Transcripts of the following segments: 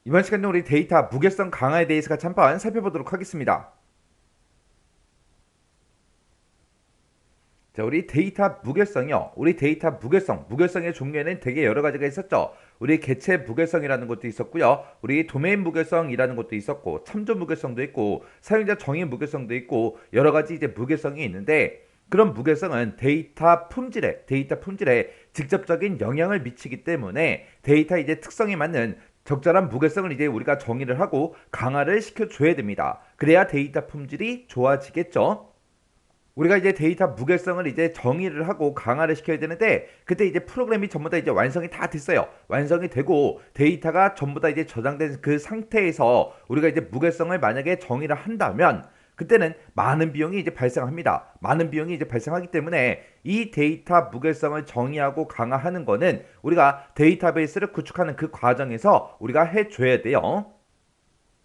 이번 시간에 우리 데이터 무결성 강화에 대해서 같이 한번 살펴보도록 하겠습니다. 자, 우리 데이터 무결성이요. 우리 데이터 무결성의 종류에는 되게 여러 가지가 있었죠. 우리 개체 무결성이라는 것도 있었고요. 우리 도메인 무결성이라는 것도 있었고, 참조 무결성도 있고, 사용자 정의 무결성도 있고, 여러 가지 이제 무결성이 있는데, 그런 무결성은 데이터 품질에 직접적인 영향을 미치기 때문에 데이터 이제 특성에 맞는 적절한 무결성을 이제 우리가 정의를 하고 강화를 시켜줘야 됩니다. 그래야 데이터 품질이 좋아지겠죠. 우리가 이제 데이터 무결성을 이제 정의를 하고 강화를 시켜야 되는데 그때 이제 프로그램이 전부 다 이제 완성이 다 됐어요. 완성이 되고 데이터가 전부 다 이제 저장된 그 상태에서 우리가 이제 무결성을 만약에 정의를 한다면 그때는 많은 비용이 이제 발생합니다. 많은 비용이 이제 발생하기 때문에 이 데이터 무결성을 정의하고 강화하는 거는 우리가 데이터베이스를 구축하는 그 과정에서 우리가 해줘야 돼요.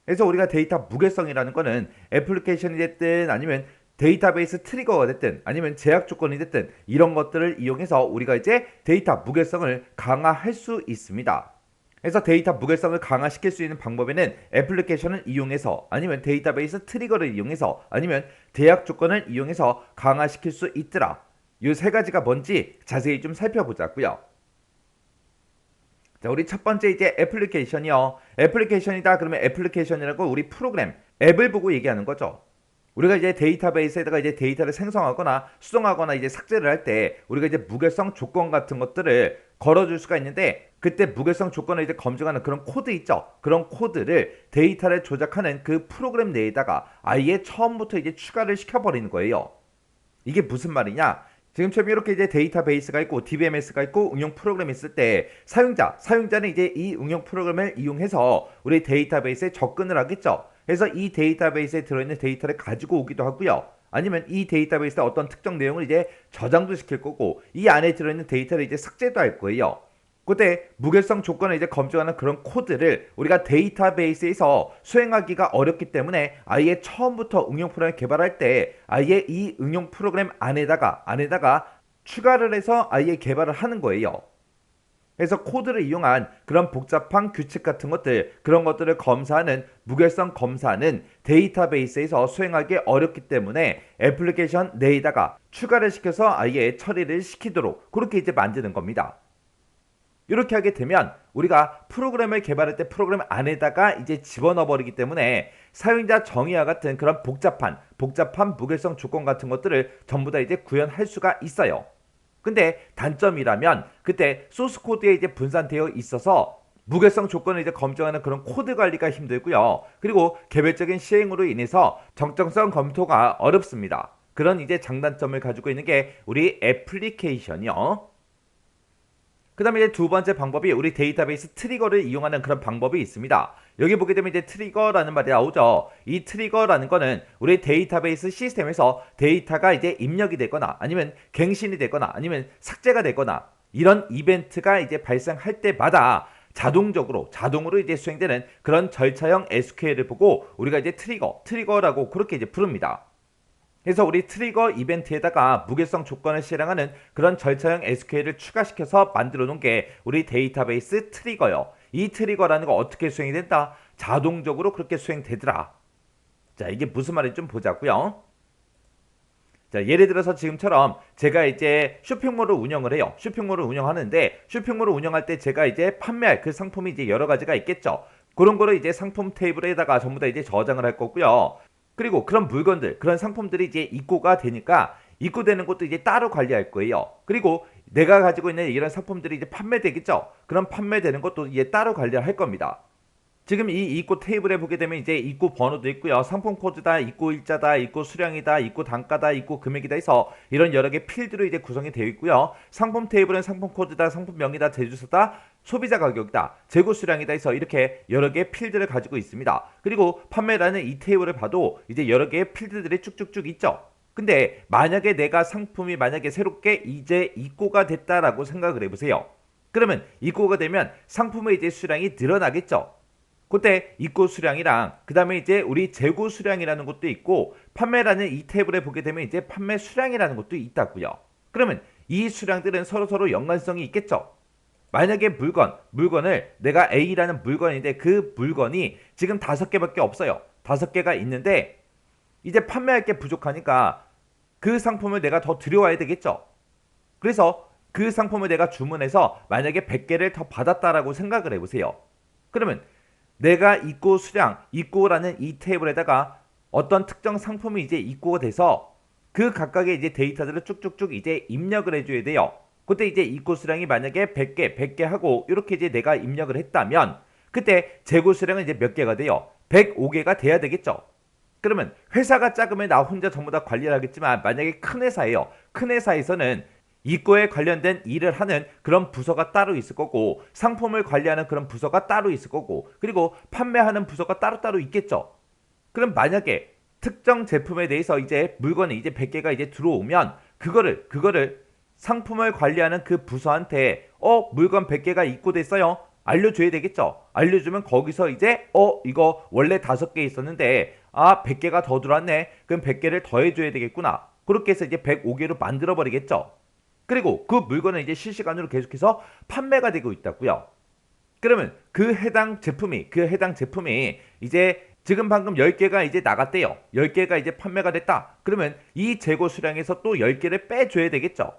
그래서 우리가 데이터 무결성이라는 거는 애플리케이션이 됐든 아니면 데이터베이스 트리거가 됐든 아니면 제약 조건이 됐든 이런 것들을 이용해서 우리가 이제 데이터 무결성을 강화할 수 있습니다. 그래서 데이터 무결성을 강화시킬 수 있는 방법에는 애플리케이션을 이용해서 아니면 데이터베이스 트리거를 이용해서 아니면 제약 조건을 이용해서 강화시킬 수 있더라. 이 세 가지가 뭔지 자세히 좀 살펴보자고요. 자, 우리 첫 번째 이제 애플리케이션이요. 애플리케이션이다 그러면 애플리케이션이라고 우리 프로그램, 앱을 보고 얘기하는 거죠. 우리가 이제 데이터베이스에다가 이제 데이터를 생성하거나 수정하거나 이제 삭제를 할 때 우리가 이제 무결성 조건 같은 것들을 걸어줄 수가 있는데 그때 무결성 조건을 이제 검증하는 그런 코드 있죠. 그런 코드를 데이터를 조작하는 그 프로그램 내에다가 아예 처음부터 이제 추가를 시켜버리는 거예요. 이게 무슨 말이냐? 지금처럼 이렇게 이제 데이터베이스가 있고 DBMS가 있고 응용 프로그램이 있을 때 사용자는 이제 이 응용 프로그램을 이용해서 우리 데이터베이스에 접근을 하겠죠. 그래서 이 데이터베이스에 들어있는 데이터를 가지고 오기도 하고요. 아니면 이 데이터베이스에 어떤 특정 내용을 이제 저장도 시킬 거고 이 안에 들어있는 데이터를 이제 삭제도 할 거예요. 그때 무결성 조건을 이제 검증하는 그런 코드를 우리가 데이터베이스에서 수행하기가 어렵기 때문에 아예 처음부터 응용 프로그램 개발할 때 아예 이 응용 프로그램 안에다가 추가를 해서 아예 개발을 하는 거예요. 그래서 코드를 이용한 그런 복잡한 규칙 같은 것들 그런 것들을 검사하는 무결성 검사는 데이터베이스에서 수행하기 어렵기 때문에 애플리케이션 내에다가 추가를 시켜서 아예 처리를 시키도록 그렇게 이제 만드는 겁니다. 이렇게 하게 되면 우리가 프로그램을 개발할 때 프로그램 안에다가 이제 집어넣어 버리기 때문에 사용자 정의와 같은 그런 복잡한 무결성 조건 같은 것들을 전부 다 이제 구현할 수가 있어요. 근데 단점이라면 그때 소스 코드에 이제 분산되어 있어서 무결성 조건을 이제 검증하는 그런 코드 관리가 힘들고요. 그리고 개별적인 시행으로 인해서 정정성 검토가 어렵습니다. 그런 이제 장단점을 가지고 있는 게 우리 애플리케이션이요. 그 다음에 이제 두 번째 방법이 우리 데이터베이스 트리거를 이용하는 그런 방법이 있습니다. 여기 보게 되면 이제 트리거라는 말이 나오죠. 이 트리거라는 거는 우리 데이터베이스 시스템에서 데이터가 이제 입력이 되거나 아니면 갱신이 되거나 아니면 삭제가 되거나 이런 이벤트가 이제 발생할 때마다 자동으로 이제 수행되는 그런 절차형 SQL을 보고 우리가 이제 트리거라고 그렇게 이제 부릅니다. 그래서 우리 트리거 이벤트에다가 무결성 조건을 실행하는 그런 절차형 SQL을 추가시켜서 만들어 놓은 게 우리 데이터베이스 트리거요. 이 트리거라는 거 어떻게 수행이 된다? 자동적으로 그렇게 수행되더라. 자, 이게 무슨 말인지 좀 보자고요. 자, 예를 들어서 지금처럼 제가 이제 쇼핑몰을 운영을 해요. 쇼핑몰을 운영하는데 쇼핑몰을 운영할 때 제가 이제 판매할 그 상품이 이제 여러 가지가 있겠죠. 그런 거를 이제 상품 테이블에다가 전부 다 이제 저장을 할 거고요. 그리고 그런 물건들, 그런 상품들이 이제 입고가 되니까 입고되는 것도 이제 따로 관리할 거예요. 그리고 내가 가지고 있는 이런 상품들이 이제 판매되겠죠. 그럼 판매되는 것도 이제 따로 관리할 겁니다. 지금 이 입고 테이블에 보게 되면 이제 입고 번호도 있고요. 상품 코드다, 입고 일자다, 입고 수량이다, 입고 단가다, 입고 금액이다 해서 이런 여러 개 필드로 이제 구성이 되어 있고요. 상품 테이블은 상품 코드다, 상품명이다, 제조사다, 소비자 가격이다, 재고 수량이다 해서 이렇게 여러 개의 필드를 가지고 있습니다. 그리고 판매라는 이 테이블을 봐도 이제 여러 개의 필드들이 쭉쭉쭉 있죠. 근데 만약에 내가 상품이 만약에 새롭게 이제 입고가 됐다라고 생각을 해보세요. 그러면 입고가 되면 상품의 이제 수량이 늘어나겠죠. 그때 입고 수량이랑 그 다음에 이제 우리 재고 수량이라는 것도 있고 판매라는 이 탭을 보게 되면 이제 판매 수량이라는 것도 있다고요. 그러면 이 수량들은 서로 연관성이 있겠죠. 만약에 물건을 내가 A라는 물건인데 그 물건이 지금 5개밖에 없어요. 5개가 있는데 이제 판매할 게 부족하니까 그 상품을 내가 더 들여와야 되겠죠. 그래서 그 상품을 내가 주문해서 만약에 100개를 더 받았다라고 생각을 해보세요. 그러면 내가 입고라는 이 테이블에다가 어떤 특정 상품이 이제 입고가 돼서 그 각각의 이제 데이터들을 쭉쭉쭉 이제 입력을 해줘야 돼요. 그때 이제 입고 수량이 만약에 100개 하고 이렇게 이제 내가 입력을 했다면 그때 재고 수량은 이제 몇 개가 돼요? 105개가 돼야 되겠죠. 그러면 회사가 작으면 나 혼자 전부 다 관리를 하겠지만 만약에 큰 회사예요. 큰 회사에서는 입고에 관련된 일을 하는 그런 부서가 따로 있을 거고 상품을 관리하는 그런 부서가 따로 있을 거고 그리고 판매하는 부서가 따로따로 있겠죠. 그럼 만약에 특정 제품에 대해서 이제 물건이 이제 100개가 이제 들어오면 그거를 상품을 관리하는 그 부서한테 물건 100개가 입고됐어요. 알려줘야 되겠죠. 알려주면 거기서 이제 이거 원래 5개 있었는데 100개가 더 들어왔네. 그럼 100개를 더해줘야 되겠구나. 그렇게 해서 이제 105개로 만들어 버리겠죠. 그리고 그 물건은 이제 실시간으로 계속해서 판매가 되고 있다고요. 그러면 그 해당 제품이 이제 지금 방금 10개가 이제 나갔대요. 10개가 이제 판매가 됐다. 그러면 이 재고 수량에서 또 10개를 빼줘야 되겠죠.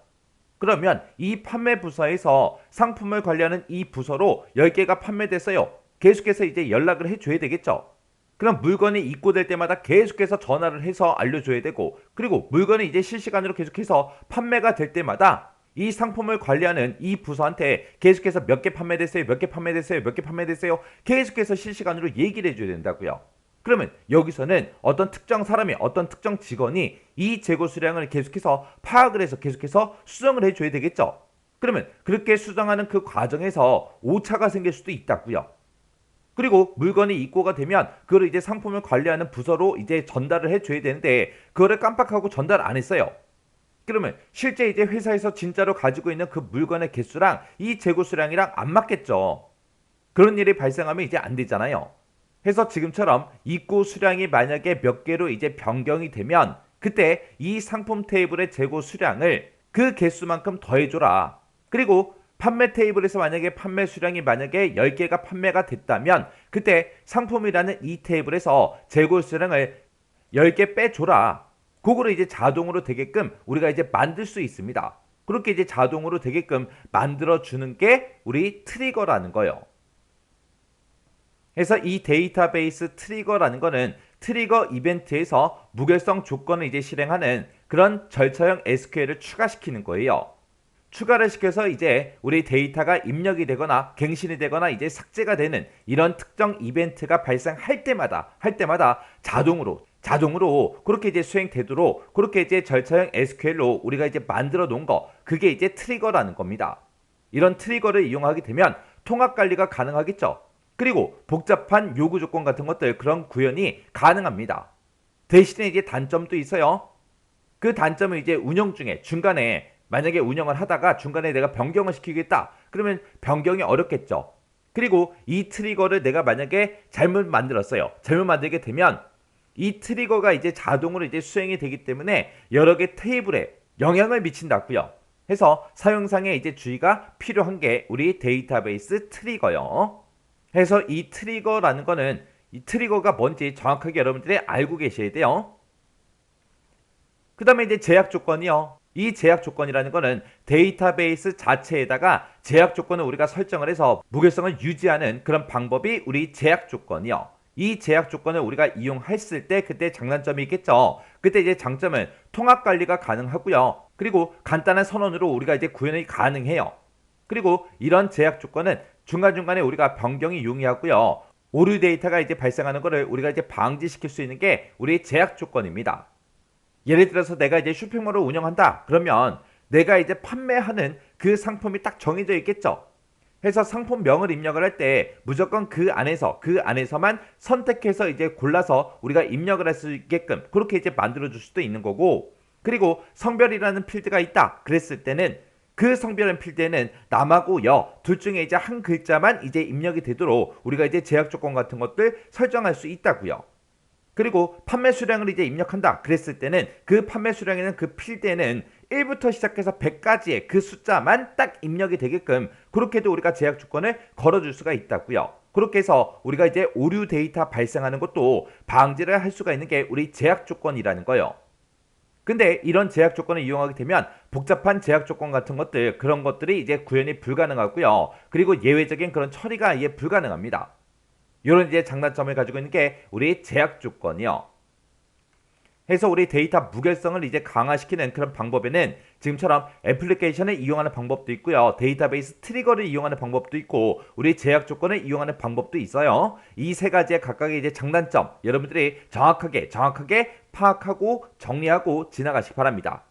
그러면 이 판매 부서에서 상품을 관리하는 이 부서로 10개가 판매됐어요. 계속해서 이제 연락을 해줘야 되겠죠. 그럼 물건이 입고될 때마다 계속해서 전화를 해서 알려줘야 되고 그리고 물건이 이제 실시간으로 계속해서 판매가 될 때마다 이 상품을 관리하는 이 부서한테 계속해서 몇 개 판매됐어요, 몇 개 판매됐어요, 몇 개 판매됐어요 계속해서 실시간으로 얘기를 해줘야 된다고요. 그러면 여기서는 어떤 특정 사람이 어떤 특정 직원이 이 재고 수량을 계속해서 파악을 해서 계속해서 수정을 해줘야 되겠죠. 그러면 그렇게 수정하는 그 과정에서 오차가 생길 수도 있다고요. 그리고 물건이 입고가 되면 그걸 이제 상품을 관리하는 부서로 이제 전달을 해줘야 되는데 그거를 깜빡하고 전달 안 했어요. 그러면 실제 이제 회사에서 진짜로 가지고 있는 그 물건의 개수랑 이 재고 수량이랑 안 맞겠죠. 그런 일이 발생하면 이제 안 되잖아요. 해서 지금처럼 입고 수량이 만약에 몇 개로 이제 변경이 되면 그때 이 상품 테이블의 재고 수량을 그 개수만큼 더해줘라. 그리고 판매 테이블에서 만약에 판매 수량이 만약에 10개가 판매가 됐다면 그때 상품이라는 이 테이블에서 재고 수량을 10개 빼줘라. 그거를 이제 자동으로 되게끔 우리가 이제 만들 수 있습니다. 그렇게 이제 자동으로 되게끔 만들어주는 게 우리 트리거라는 거예요. 그래서 이 데이터베이스 트리거라는 거는 트리거 이벤트에서 무결성 조건을 이제 실행하는 그런 절차형 SQL을 추가시키는 거예요. 추가를 시켜서 이제 우리 데이터가 입력이 되거나 갱신이 되거나 이제 삭제가 되는 이런 특정 이벤트가 발생할 때마다 자동으로 그렇게 이제 수행되도록 그렇게 이제 절차형 SQL로 우리가 이제 만들어 놓은 거 그게 이제 트리거라는 겁니다. 이런 트리거를 이용하게 되면 통합 관리가 가능하겠죠. 그리고 복잡한 요구 조건 같은 것들 그런 구현이 가능합니다. 대신에 이제 단점도 있어요. 그 단점은 이제 운영 중에 중간에 만약에 운영을 하다가 중간에 내가 변경을 시키겠다. 그러면 변경이 어렵겠죠. 그리고 이 트리거를 내가 만약에 잘못 만들었어요. 잘못 만들게 되면 이 트리거가 이제 자동으로 이제 수행이 되기 때문에 여러 개 테이블에 영향을 미친다고요. 해서 사용상에 이제 주의가 필요한 게 우리 데이터베이스 트리거요. 해서 이 트리거라는 거는 이 트리거가 뭔지 정확하게 여러분들이 알고 계셔야 돼요. 그 다음에 이제 제약 조건이요. 이 제약 조건이라는 거는 데이터베이스 자체에다가 제약 조건을 우리가 설정을 해서 무결성을 유지하는 그런 방법이 우리 제약 조건이요. 이 제약 조건을 우리가 이용했을 때 그때 장단점이 있겠죠. 그때 이제 장점은 통합 관리가 가능하고요. 그리고 간단한 선언으로 우리가 이제 구현이 가능해요. 그리고 이런 제약 조건은 중간중간에 우리가 변경이 용이하고요. 오류 데이터가 이제 발생하는 것을 우리가 이제 방지시킬 수 있는 게 우리 제약 조건입니다. 예를 들어서 내가 이제 쇼핑몰을 운영한다. 그러면 내가 이제 판매하는 그 상품이 딱 정해져 있겠죠. 해서 상품명을 입력을 할 때 무조건 그 안에서만 선택해서 이제 골라서 우리가 입력을 할 수 있게끔 그렇게 이제 만들어 줄 수도 있는 거고 그리고 성별이라는 필드가 있다. 그랬을 때는 그 성별은 필드에는 남하고 여 둘 중에 이제 한 글자만 이제 입력이 되도록 우리가 이제 제약 조건 같은 것들 설정할 수 있다고요. 그리고 판매 수량을 이제 입력한다. 그랬을 때는 그 판매 수량에는 그 필드에는 1부터 시작해서 100까지의 그 숫자만 딱 입력이 되게끔 그렇게도 우리가 제약 조건을 걸어줄 수가 있다고요. 그렇게 해서 우리가 이제 오류 데이터 발생하는 것도 방지를 할 수가 있는 게 우리 제약 조건이라는 거예요. 근데 이런 제약 조건을 이용하게 되면 복잡한 제약 조건 같은 것들 그런 것들이 이제 구현이 불가능하고요. 그리고 예외적인 그런 처리가 아예 불가능합니다. 이런 이제 장단점을 가지고 있는 게 우리 제약 조건이요. 해서 우리 데이터 무결성을 이제 강화시키는 그런 방법에는 지금처럼 애플리케이션을 이용하는 방법도 있고요. 데이터베이스 트리거를 이용하는 방법도 있고 우리 제약 조건을 이용하는 방법도 있어요. 이 세 가지의 각각의 이제 장단점 여러분들이 정확하게 파악하고 정리하고 지나가시기 바랍니다.